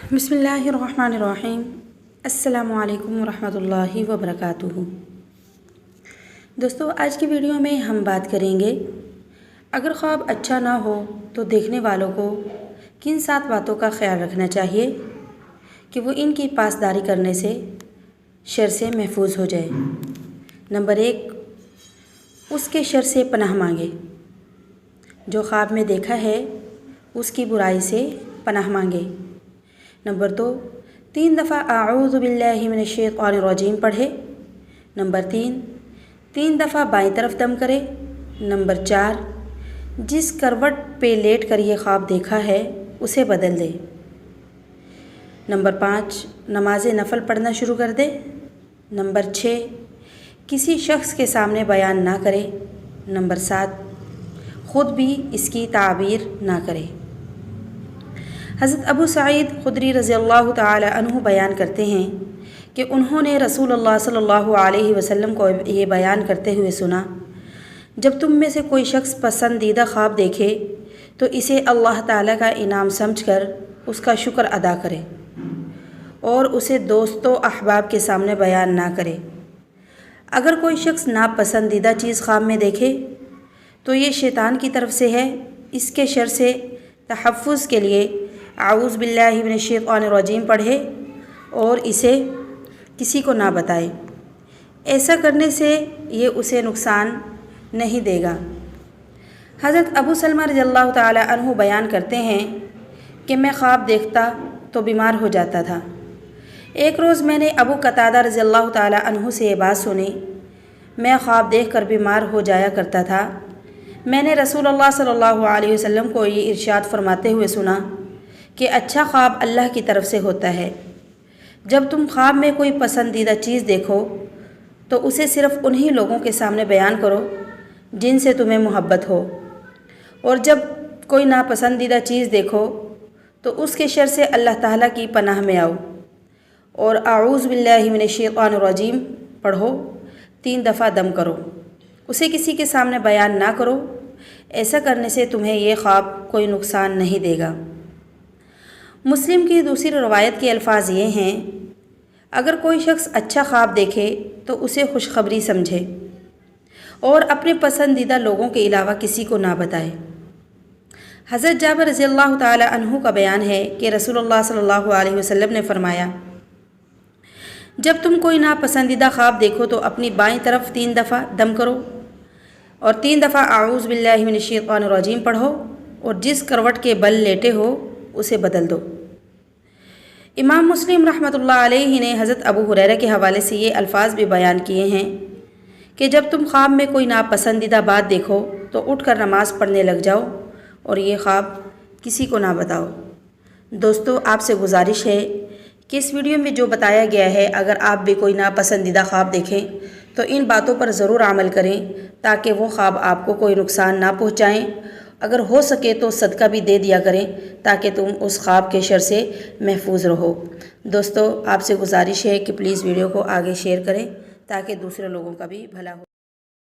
बिस्मिल्लाहिर्रहमानिर्रहीम। अस्सलामु अलैकुम वरहमतुल्लाहि वबरकातुहू। दोस्तों, आज की वीडियो में हम बात करेंगे अगर ख्वाब अच्छा ना हो तो देखने वालों को किन 7 बातों का ख्याल रखना चाहिए कि वो इनकी पासदारी करने से शर से महफूज हो जाए। नंबर 1, उसके शर से पनाह मांगे। जो ख्वाब में देखा है उसकी बुराई से पनाह मांगे। नंबर 2, 3 दफ़ा आऊज़ु बिल्लाहि मिनश शैतानिर रजीम पढ़े। नंबर 3 दफ़ा बाईं तरफ दम करे। नंबर 4, जिस करवट पे लेट कर ये ख्वाब देखा है उसे बदल दे। नंबर 5, नमाज नफल पढ़ना शुरू कर दे। नंबर 6, किसी शख्स के सामने बयान ना करे। नंबर 7, ख़ुद भी इसकी ताबीर ना करे। हज़रत अबू सईद खुदरी रज़ियल्लाहु ताला अन्हु बयान करते हैं कि उन्होंने रसूलुल्लाह सल्लल्लाहु अलैहि वसल्लम को ये बयान करते हुए सुना, जब तुम में से कोई शख्स पसंदीदा ख्वाब देखे तो इसे अल्लाह ताला का इनाम समझकर उसका शुक्र अदा करे और उसे दोस्तों अहबाब के सामने बयान ना करे। अगर कोई शख्स नापसंदीदा चीज़ ख्वाब में देखे तो ये शैतान की तरफ से है। इसके शर से तहफ़्फ़ुज़ के लिए आऊज़ु बिल्लाहि मिनश शैतानिर रजीम पढ़े और इसे किसी को ना बताए। ऐसा करने से ये उसे नुकसान नहीं देगा। हज़रत अबू सलमा रज़ियल्लाहु ताला अन्हु बयान करते हैं कि मैं ख्वाब देखता तो बीमार हो जाता था। एक रोज़ मैंने अबू कतादा रज़ियल्लाहु ताला अन्हु से ये बात सुनी। मैं ख्वाब देखकर बीमार हो जाया करता था। मैंने रसूलुल्लाह सल्लल्लाहु अलैहि वसल्लम को ये इरशाद फरमाते हुए सुना कि अच्छा ख्वाब अल्लाह की तरफ से होता है। जब तुम ख्वाब में कोई पसंदीदा चीज़ देखो तो उसे सिर्फ़ उन्हीं लोगों के सामने बयान करो जिनसे तुम्हें मोहब्बत हो, और जब कोई नापसंदीदा चीज़ देखो तो उसके शर से अल्लाह ताला की पनाह में आओ और आऊज़ु बिल्लाहि मिनश शैतानिर रजीम पढ़ो। 3 दफ़ा दम करो। उसे किसी के सामने बयान ना करो। ऐसा करने से तुम्हें ये ख्वाब कोई नुकसान नहीं देगा। मुस्लिम की दूसरी रवायत के अल्फाज ये हैं, अगर कोई शख्स अच्छा ख्वाब देखे तो उसे खुशखबरी समझे और अपने पसंदीदा लोगों के अलावा किसी को ना बताए। हज़रत जाबिर रज़ियल्लाहु ताला अन्हु का बयान है कि रसूलुल्लाह सल्लल्लाहु अलैहि वसल्लम ने फरमाया, जब तुम कोई नापसंदीदा ख्वाब देखो तो अपनी बाईं तरफ 3 दफ़ा दम करो और 3 दफ़ा आऊज़ु बिल्लाहि मिनश शैतानिर रजीम पढ़ो और जिस करवट के बल लेटे हो उसे बदल दो। इमाम मुस्लिम रहमतुल्लाह अलैहि ने हज़रत अबू हुरैरा के हवाले से ये अल्फाज भी बयान किए हैं कि जब तुम ख्वाब में कोई नापसंदीदा बात देखो तो उठकर नमाज़ पढ़ने लग जाओ और ये ख्वाब किसी को ना बताओ। दोस्तों, आपसे गुजारिश है कि इस वीडियो में जो बताया गया है, अगर आप भी कोई नापसंदीदा ख्वाब देखें तो इन बातों पर ज़रूर अमल करें ताकि वो ख्वाब आपको कोई नुकसान ना पहुँचाएँ। अगर हो सके तो सदका भी दे दिया करें ताकि तुम उस ख्वाब के शर से महफूज रहो। दोस्तों, आपसे गुजारिश है कि प्लीज़ वीडियो को आगे शेयर करें ताकि दूसरे लोगों का भी भला हो।